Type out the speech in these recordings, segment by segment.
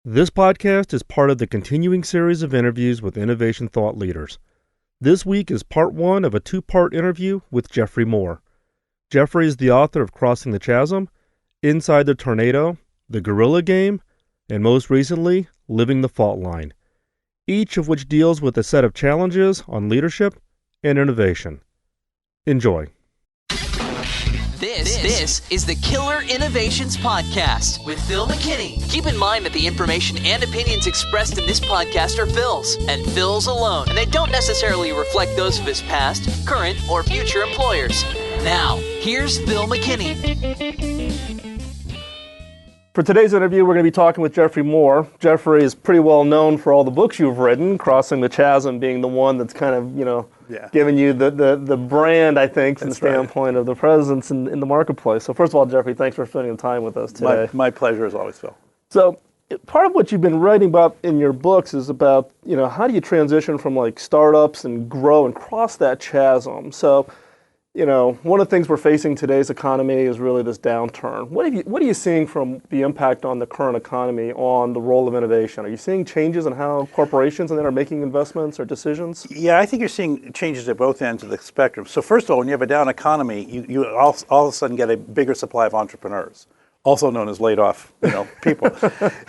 This podcast is part of the continuing series of interviews with innovation thought leaders. This week is part one of a two-part interview with Geoffrey Moore. Geoffrey is the author of Crossing the Chasm, Inside the Tornado, The Guerrilla Game, and most recently, Living the Fault Line, each of which deals with a set of challenges on leadership and innovation. Enjoy. This is the Killer Innovations Podcast with Phil McKinney. Keep in mind that the information and opinions expressed in this podcast are Phil's, and Phil's alone, and they don't necessarily reflect those of his past, current, or future employers. Now, here's Phil McKinney. For today's interview, we're going to be talking with Geoffrey Moore. Geoffrey is pretty well known for all the books you've written, Crossing the Chasm being the one that's kind of, giving you the brand, I think, from the standpoint of the presence in the marketplace. So first of all, Geoffrey, thanks for spending time with us today. My pleasure as always, Phil. So part of what you've been writing about in your books is about, how do you transition from like startups and grow and cross that chasm? So, one of the things we're facing today's economy is really this downturn. What are you seeing from the impact on the current economy on the role of innovation? Are you seeing changes in how corporations and then are making investments or decisions? Yeah, I think you're seeing changes at both ends of the spectrum. So first of all, when you have a down economy, you all of a sudden get a bigger supply of entrepreneurs, also known as laid off, people.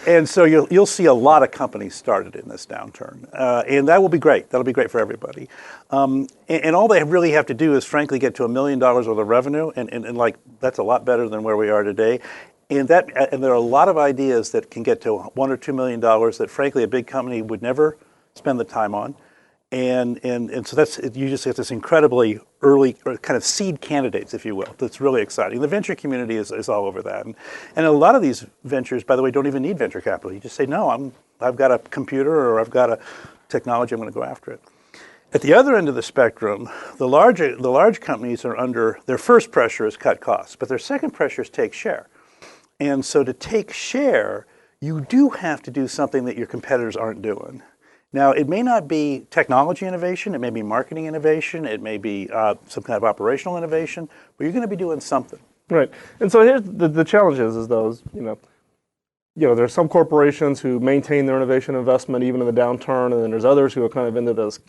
And so you'll see a lot of companies started in this downturn. And that will be great. That'll be great for everybody. And all they really have to do is, frankly, get to $1 million worth of revenue. And that's a lot better than where we are today. And there are a lot of ideas that can get to $1 or $2 million that, frankly, a big company would never spend the time on. And so you just get this incredibly early kind of seed candidates, if you will. That's really exciting. The venture community is all over that. And a lot of these ventures, by the way, don't even need venture capital. You just say, no, I've got a computer or I've got a technology, I'm going to go after it. At the other end of the spectrum, the large companies are under, their first pressure is cut costs, but their second pressure is take share. And so to take share, you do have to do something that your competitors aren't doing. Now, it may not be technology innovation, it may be marketing innovation, it may be some kind of operational innovation, but you're going to be doing something. Right. And so here's the challenges is those, there are some corporations who maintain their innovation investment even in the downturn, and then there's others who are kind of into this,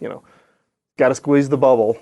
got to squeeze the bubble,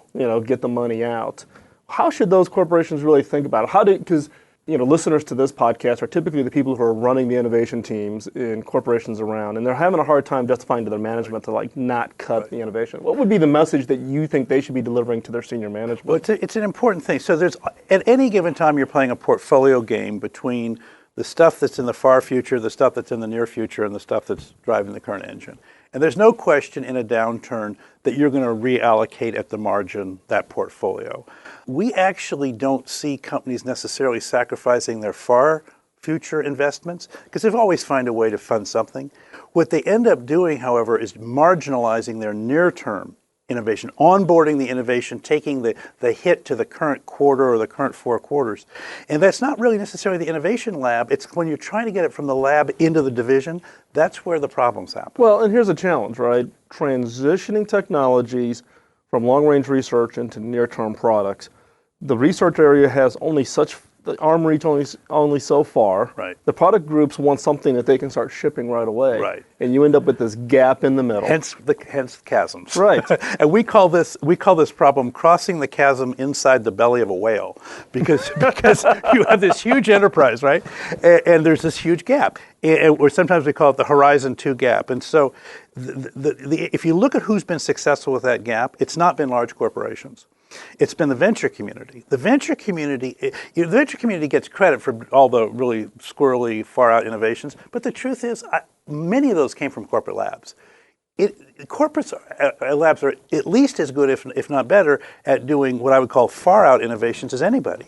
get the money out. How should those corporations really think about it? Because listeners to this podcast are typically the people who are running the innovation teams in corporations around, and they're having a hard time justifying to their management to not cut the innovation. What would be the message that you think they should be delivering to their senior management? Well, it's an important thing. So at any given time, you're playing a portfolio game between the stuff that's in the far future, the stuff that's in the near future, and the stuff that's driving the current engine. And there's no question in a downturn that you're going to reallocate at the margin that portfolio. We actually don't see companies necessarily sacrificing their far future investments because they've always find a way to fund something. What they end up doing, however, is marginalizing their near-term innovation, onboarding the innovation, taking the hit to the current quarter or the current 4 quarters. And that's not really necessarily the innovation lab. It's when you're trying to get it from the lab into the division, that's where the problems happen. Well, and here's a challenge, right? Transitioning technologies from long-range research into near-term products. The research area has the arm reach only so far. Right. The product groups want something that they can start shipping right away. Right. And you end up with this gap in the middle. Hence chasms. Right. And we call this problem crossing the chasm inside the belly of a whale, because you have this huge enterprise, right? And there's this huge gap, or sometimes we call it the Horizon 2 gap. And so, if you look at who's been successful with that gap, it's not been large corporations. It's been the venture community. The venture community gets credit for all the really squirrely, far-out innovations, but the truth is, many of those came from corporate labs. Corporate labs are at least as good, if not better, at doing what I would call far-out innovations as anybody.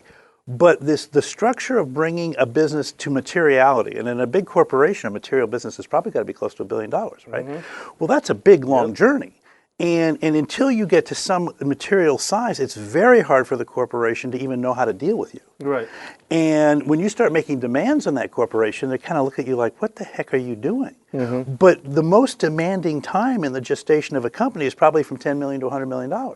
But the structure of bringing a business to materiality, and in a big corporation, a material business has probably got to be close to $1 billion, right? Mm-hmm. Well, that's a big, long journey. And until you get to some material size, it's very hard for the corporation to even know how to deal with you. Right. And when you start making demands on that corporation, they kind of look at you like, what the heck are you doing? Mm-hmm. But the most demanding time in the gestation of a company is probably from $10 million to $100 million.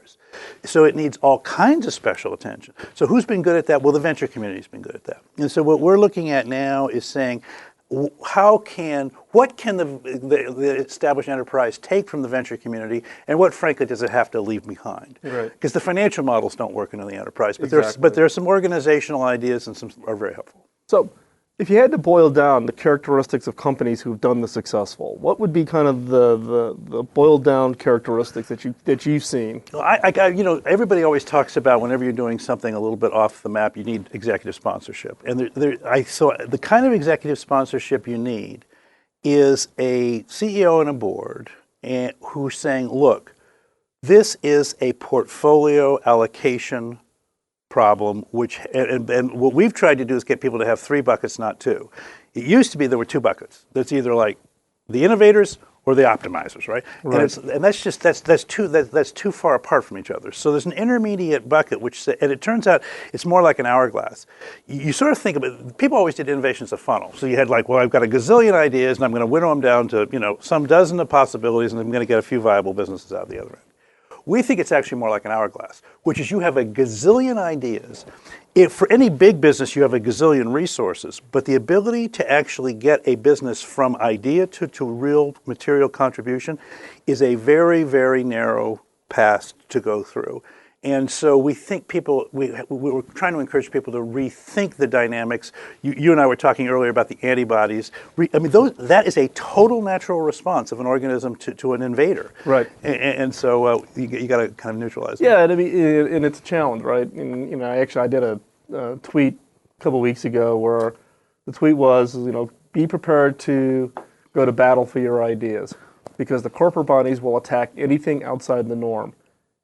So it needs all kinds of special attention. So who's been good at that? Well, the venture community's been good at that. And so what we're looking at now is saying, what can the established enterprise take from the venture community, and what, frankly, does it have to leave behind? Right. Because the financial models don't work in the enterprise, but Exactly. there are some organizational ideas, and some are very helpful. So, if you had to boil down the characteristics of companies who've done the successful, what would be kind of the boiled down characteristics that you've seen? Everybody always talks about whenever you're doing something a little bit off the map, you need executive sponsorship. And so the kind of executive sponsorship you need is a CEO and a board who's saying, look, this is a portfolio allocation problem, and what we've tried to do is get people to have 3 buckets, not 2. It used to be there were 2 buckets. There's either like the innovators or the optimizers, right? Right. And that's too far apart from each other. So there's an intermediate bucket, and it turns out it's more like an hourglass. You sort of think of it. People always did innovation as a funnel. So you had like, well, I've got a gazillion ideas, and I'm going to whittle them down to some dozen of possibilities, and I'm going to get a few viable businesses out the other end. We think it's actually more like an hourglass, which is you have a gazillion ideas. If for any big business, you have a gazillion resources, but the ability to actually get a business from idea to real material contribution is a very, very narrow path to go through. And so we think we're trying to encourage people to rethink the dynamics. You and I were talking earlier about the antibodies. That is a total natural response of an organism to an invader. Right. And so you got to kind of neutralize it. Yeah, and it's a challenge, right? And I did a tweet a couple weeks ago where the tweet was, be prepared to go to battle for your ideas, because the corporate bodies will attack anything outside the norm.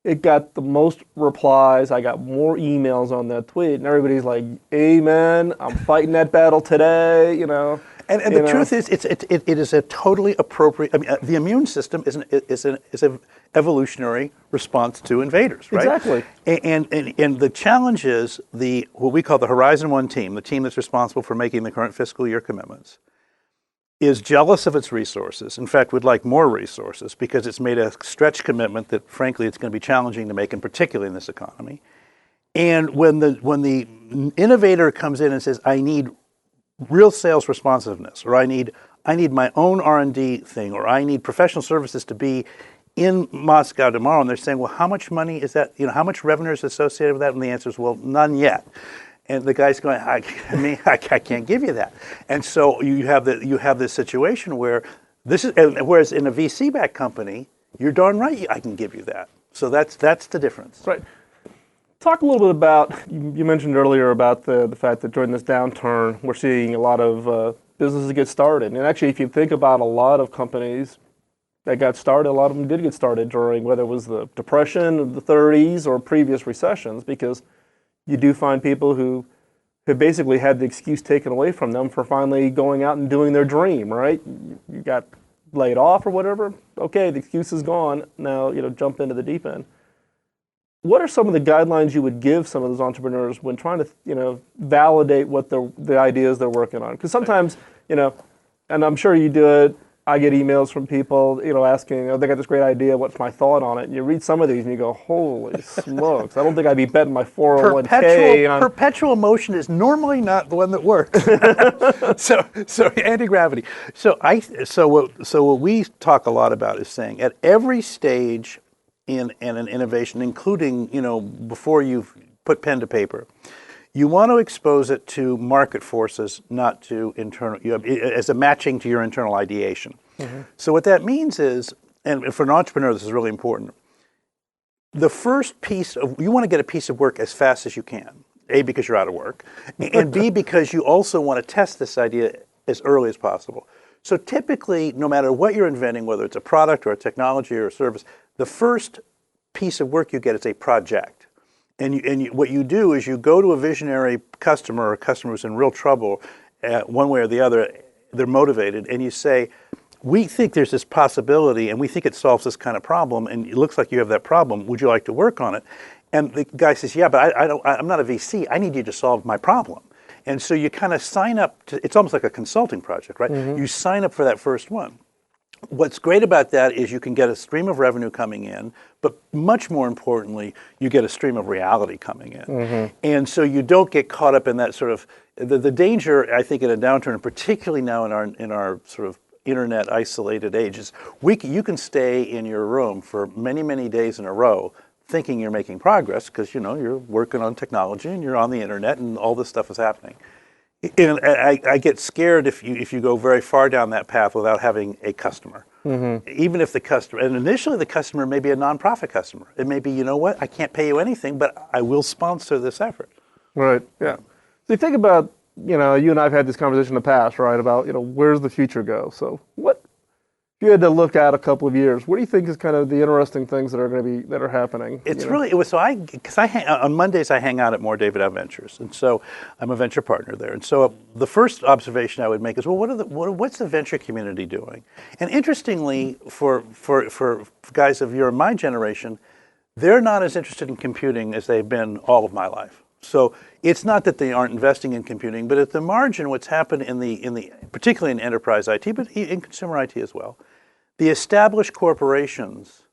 It got the most replies. I got more emails on that tweet, and everybody's like, "Amen! I'm fighting that battle today." And the truth is, it is a totally appropriate. The immune system is an evolutionary response to invaders, right? Exactly. And the challenge is what we call the Horizon One team, the team that's responsible for making the current fiscal year commitments, is jealous of its resources. In fact, would like more resources because it's made a stretch commitment that, frankly, it's going to be challenging to make, and particularly in this economy. And when the innovator comes in and says, "I need real sales responsiveness," or "I need my own R&D thing," or "I need professional services to be in Moscow tomorrow," and they're saying, "Well, how much money is that? How much revenue is associated with that?" And the answer is, "Well, none yet." And the guy's going, I can't give you that. And so you have this situation where whereas in a VC-backed company, you're darn right I can give you that. So that's the difference. Right. Talk a little bit about, you mentioned earlier about the fact that during this downturn, we're seeing a lot of businesses get started. And actually, if you think about a lot of companies that got started, a lot of them did get started during whether it was the Depression of the 30s or previous recessions, because you do find people who have basically had the excuse taken away from them for finally going out and doing their dream, right? You got laid off or whatever. Okay, the excuse is gone. Now, jump into the deep end. What are some of the guidelines you would give some of those entrepreneurs when trying to, validate what the ideas they're working on? Because sometimes, and I'm sure you do it, I get emails from people, asking, they got this great idea, what's my thought on it? And you read some of these and you go, holy smokes, I don't think I'd be betting my 401k on... Perpetual motion is normally not the one that works. so anti-gravity. So what we talk a lot about is saying at every stage in an innovation, including, before you've put pen to paper, you want to expose it to market forces, not to internal, as a matching to your internal ideation. Mm-hmm. So what that means is, and for an entrepreneur this is really important, the first you want to get a piece of work as fast as you can. A, because you're out of work, and B, because you also want to test this idea as early as possible. So typically, no matter what you're inventing, whether it's a product or a technology or a service, the first piece of work you get is a project. And what you do is you go to a visionary customer or a customer who's in real trouble, one way or the other, they're motivated, and you say, we think there's this possibility and we think it solves this kind of problem, and it looks like you have that problem. Would you like to work on it? And the guy says, yeah, but I'm not a VC. I need you to solve my problem. And so you kind of sign up it's almost like a consulting project, right? Mm-hmm. You sign up for that first one. what's great about that is you can get a stream of revenue coming in, but much more importantly, you get a stream of reality coming in. And so you don't get caught up in that sort of, the danger, I think, in a downturn, particularly now in our sort of internet isolated age, is you can stay in your room for many, many days in a row thinking you're making progress because, you're working on technology and you're on the internet and all this stuff is happening. And I get scared if you go very far down that path without having a customer. Even if the customer, and initially the customer may be a nonprofit customer. It may be, you know what, I can't pay you anything, but I will sponsor this effort. Right, yeah. So you think about, you and I have had this conversation in the past, right, about, where's the future go? So if you had to look at a couple of years, what do you think is kind of the interesting things that are happening? It's really, on Mondays I hang out at Moore David Ventures, and so I'm a venture partner there. And so the first observation I would make is, well, what's the venture community doing? And interestingly, for guys of your and my generation, they're not as interested in computing as they've been all of my life. So it's not that they aren't investing in computing, but at the margin, what's happened particularly in enterprise IT, but in consumer IT as well, the established corporations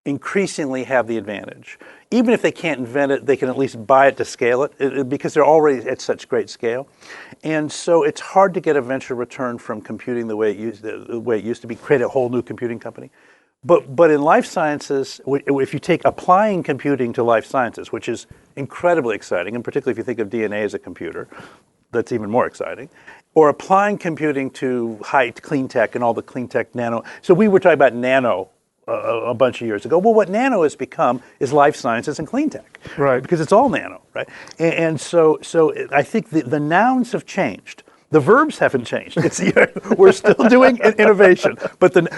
increasingly have the advantage. Even if they can't invent it, they can at least buy it to scale it because they're already at such great scale. And so it's hard to get a venture return from computing the way it used to be, create a whole new computing company. But in life sciences, if you take applying computing to life sciences, which is incredibly exciting, and particularly if you think of DNA as a computer, that's even more exciting, or applying computing to clean tech and all the clean tech nano. So we were talking about nano a bunch of years ago. Well, what nano has become is life sciences and clean tech, right? Because it's all nano, right? And so I think the nouns have changed. The verbs haven't changed. We're still doing innovation,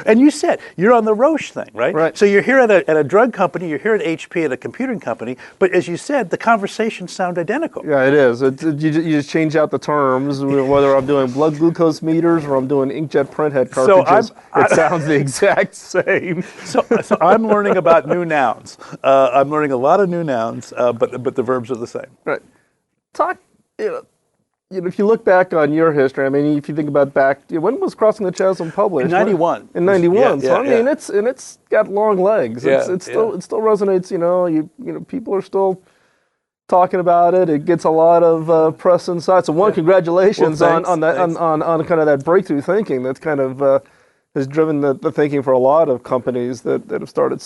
and you said you're on the Roche thing, right? Right. So you're here at a drug company, you're here at HP at a computing company, but as you said, the conversations sound identical. Yeah, it is. You just change out the terms. Whether I'm doing blood glucose meters or I'm doing inkjet printhead cartridges, it sounds the exact same. So I'm learning about new nouns. I'm learning a lot of new nouns, but the verbs are the same. Right. If you look back on your history, I mean, if you think about when was Crossing the Chasm published? In 91. In 91. Yeah, so I mean, it's got long legs. It still resonates. People are still talking about it. It gets a lot of press inside. So congratulations on kind of that breakthrough thinking that's kind of has driven the thinking for a lot of companies that have started.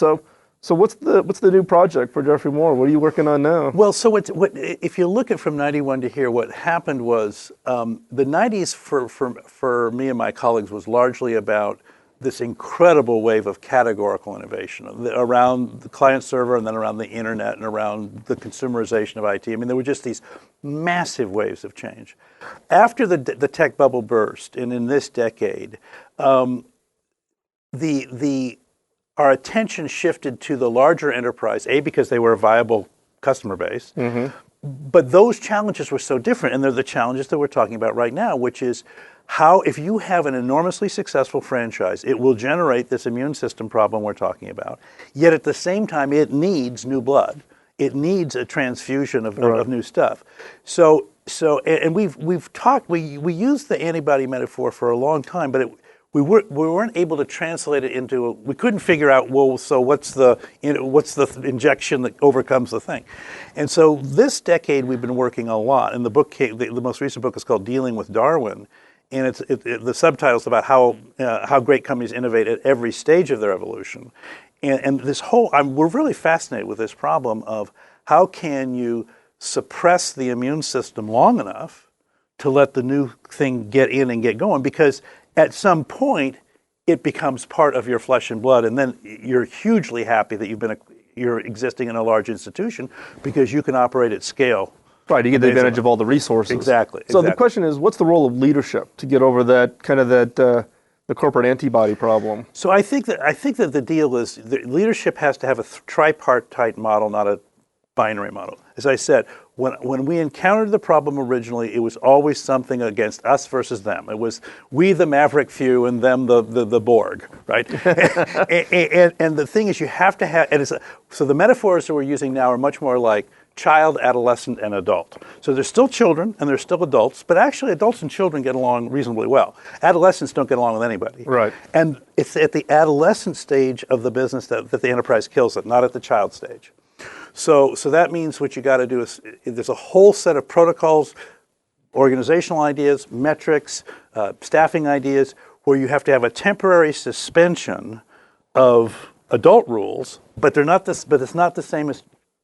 So what's the new project for Geoffrey Moore? What are you working on now? Well, so if you look at from 91 to here, what happened was the 90s for me and my colleagues was largely about this incredible wave of categorical innovation around the client server and then around the internet and around the consumerization of IT. I mean, there were just these massive waves of change. After the tech bubble burst, and in this decade, our attention shifted to the larger enterprise, because they were a viable customer base. But those challenges were so different, and they're the challenges that we're talking about right now, which is how, if you have an enormously successful franchise, it will generate this immune system problem we're talking about. Yet at the same time, it needs new blood. It needs a transfusion of new stuff. And we've talked. We used the antibody metaphor for a long time, but we weren't able to translate it into. We couldn't figure out. Well, so what's the injection that overcomes the thing? And so this decade we've been working a lot. And the book, the most recent book, is called Dealing with Darwin, and the subtitle's about how great companies innovate at every stage of their evolution. And we're really fascinated with this problem of how can you suppress the immune system long enough to let the new thing get in and get going, because at some point, it becomes part of your flesh and blood, and then you're hugely happy that you're existing in a large institution because you can operate at scale. Right, you get the advantage of all the resources. Exactly. So the question is, what's the role of leadership to get over that the corporate antibody problem? So I think that the deal is that leadership has to have a tripartite model, not a binary model. As I said, when we encountered the problem originally, it was always something against us versus them. It was we the maverick few and them the Borg, right? and the thing is, you have to have, so the metaphors that we're using now are much more like child, adolescent, and adult. So they're still children and they're still adults, but actually adults and children get along reasonably well. Adolescents don't get along with anybody. Right. And it's at the adolescent stage of the business that the enterprise kills it, not at the child stage. So that means what you got to do is there's a whole set of protocols, organizational ideas, metrics, staffing ideas, where you have to have a temporary suspension of adult rules, but they're not this. But it's not the same as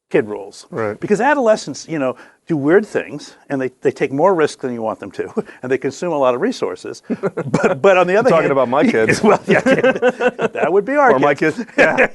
kid rules, right? Because adolescents, do weird things, and they take more risk than you want them to, and they consume a lot of resources. But on the other hand, talking about my kids, well, yeah, that would be our or kids. my kids. Yeah.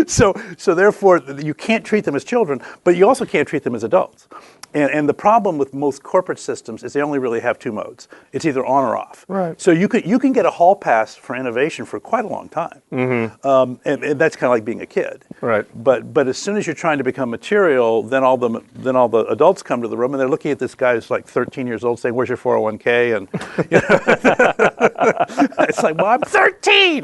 So therefore, you can't treat them as children, but you also can't treat them as adults. And the problem with most corporate systems is they only really have two modes. It's either on or off. Right. So you can get a hall pass for innovation for quite a long time. Mm-hmm. And that's kind of like being a kid. Right. But as soon as you're trying to become material, then all the adults come to the room and they're looking at this guy who's like 13 years old saying, "Where's your 401k?" And it's like, well, I'm 13.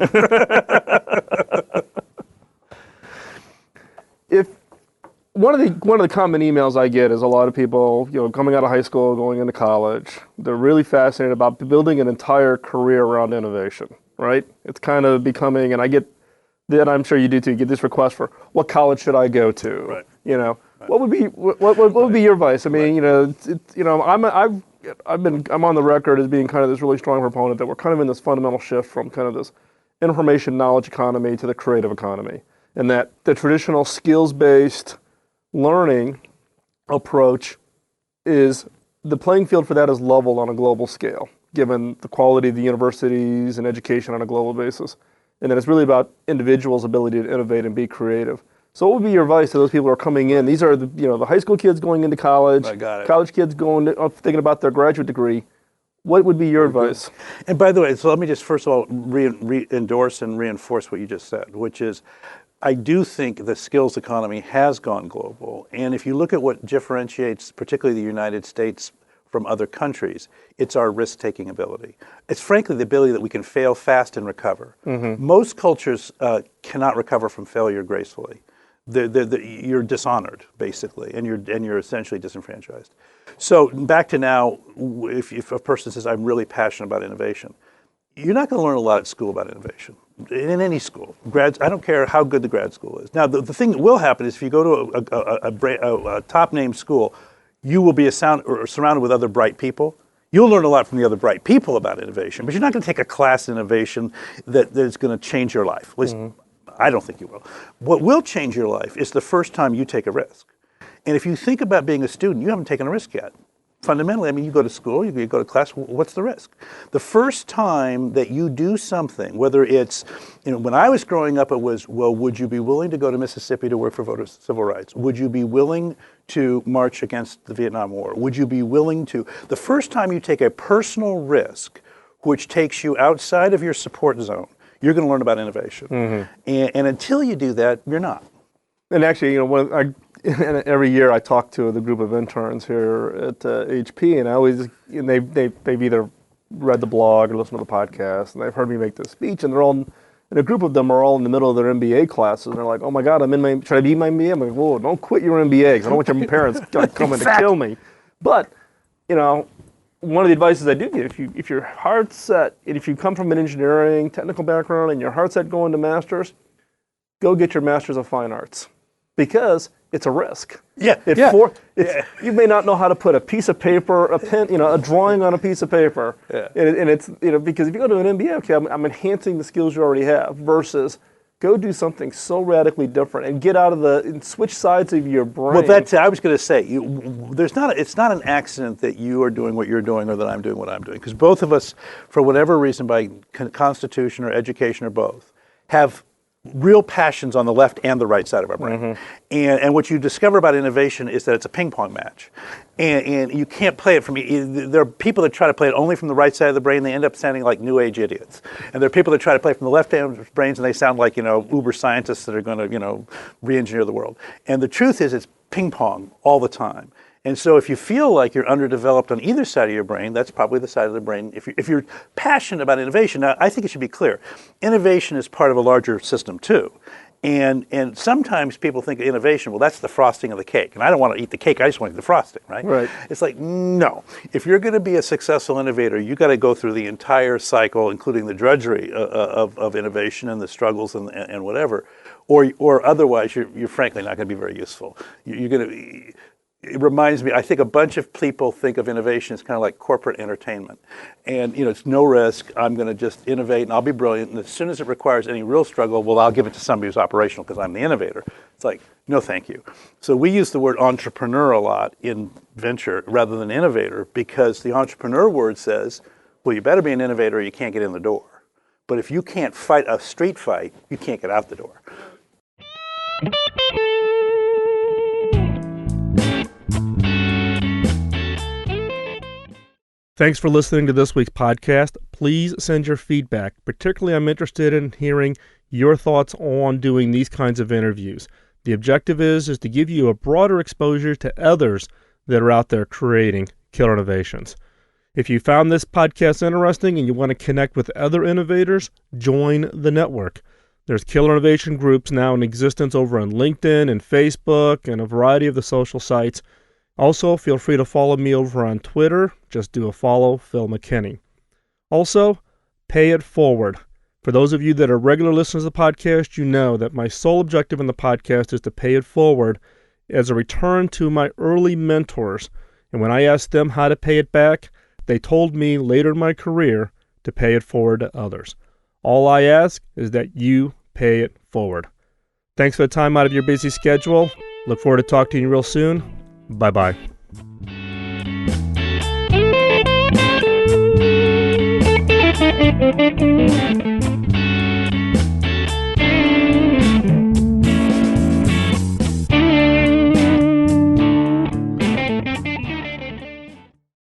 One of the common emails I get is a lot of people, coming out of high school, going into college, they're really fascinated about building an entire career around innovation, right? It's kind of becoming, and I get, and I'm sure you do too, you get this request for what college should I go to? Right. Right. What would be your advice? I mean, I'm on the record as being kind of this really strong proponent that we're kind of in this fundamental shift from kind of this information knowledge economy to the creative economy, and that the traditional skills-based learning approach is the playing field for that is leveled on a global scale, given the quality of the universities and education on a global basis. And then it's really about individuals' ability to innovate and be creative. So what would be your advice to those people who are coming in? These are the high school kids going into college, I got it. college kids thinking about their graduate degree. What would be your advice? And by the way, so let me just first of all endorse and reinforce what you just said, which is I do think the skills economy has gone global. And if you look at what differentiates particularly the United States from other countries, it's our risk-taking ability. It's frankly the ability that we can fail fast and recover. Mm-hmm. Most cultures cannot recover from failure gracefully. You're dishonored, basically, and you're essentially disenfranchised. So back to now, if a person says, I'm really passionate about innovation, you're not going to learn a lot at school about innovation. In any school, I don't care how good the grad school is. Now, the thing that will happen is if you go to a top-name school, you will be surrounded with other bright people. You'll learn a lot from the other bright people about innovation, but you're not going to take a class in innovation that is going to change your life. At least, I don't think you will. What will change your life is the first time you take a risk. And if you think about being a student, you haven't taken a risk yet. Fundamentally, I mean, you go to school, you go to class, what's the risk? The first time that you do something, whether it's, when I was growing up, it was, well, would you be willing to go to Mississippi to work for civil rights? Would you be willing to march against the Vietnam War? Would you be willing to? The first time you take a personal risk, which takes you outside of your support zone, you're going to learn about innovation. Mm-hmm. And until you do that, you're not. And actually, every year I talk to the group of interns here at HP, and they've either read the blog or listened to the podcast, and they've heard me make this speech, and a group of them are all in the middle of their MBA classes, and they're like, "Oh my God, should I be in my MBA?" I'm like, "Whoa, don't quit your MBA, because I don't want your parents coming to kill me." But one of the advices I do give, if your heart's set, and if you come from an engineering technical background and your heart's set going to masters, go get your Masters of Fine Arts. Because it's a risk. Yeah. You may not know how to put a piece of paper, a pen, a drawing on a piece of paper. Yeah. And it's, because if you go to an MBA, okay, I'm enhancing the skills you already have, versus go do something so radically different and get out of and switch sides of your brain. Well, I was going to say, it's not an accident that you are doing what you're doing or that I'm doing what I'm doing, because both of us, for whatever reason, by constitution or education or both, have real passions on the left and the right side of our brain. Mm-hmm. And what you discover about innovation is that it's a ping pong match. And you can't play it there are people that try to play it only from the right side of the brain. They end up sounding like new age idiots. And there are people that try to play from the left hand of brains, and they sound like, uber scientists that are going to, re-engineer the world. And the truth is, it's ping pong all the time. And so if you feel like you're underdeveloped on either side of your brain, that's probably the side of the brain. If you're passionate about innovation, now I think it should be clear, innovation is part of a larger system too. And sometimes people think of innovation, well, that's the frosting of the cake. And I don't want to eat the cake, I just want to eat the frosting, right? Right. It's like, no. If you're going to be a successful innovator, you got to go through the entire cycle, including the drudgery of innovation and the struggles and whatever. Or otherwise, you're frankly not going to be very useful. You're going to... It reminds me, I think a bunch of people think of innovation as kind of like corporate entertainment. And, it's no risk. I'm going to just innovate and I'll be brilliant. And as soon as it requires any real struggle, well, I'll give it to somebody who's operational because I'm the innovator. It's like, no, thank you. So we use the word entrepreneur a lot in venture rather than innovator because the entrepreneur word says, well, you better be an innovator or you can't get in the door. But if you can't fight a street fight, you can't get out the door. Thanks for listening to this week's podcast. Please send your feedback. Particularly, I'm interested in hearing your thoughts on doing these kinds of interviews. The objective is to give you a broader exposure to others that are out there creating killer innovations. If you found this podcast interesting and you want to connect with other innovators, join the network. There's killer innovation groups now in existence over on LinkedIn and Facebook and a variety of the social sites. Also, feel free to follow me over on Twitter. Just do a follow, Phil McKinney. Also, pay it forward. For those of you that are regular listeners of the podcast, you know that my sole objective in the podcast is to pay it forward as a return to my early mentors. And when I asked them how to pay it back, they told me later in my career to pay it forward to others. All I ask is that you pay it forward. Thanks for the time out of your busy schedule. Look forward to talking to you real soon. Bye-bye.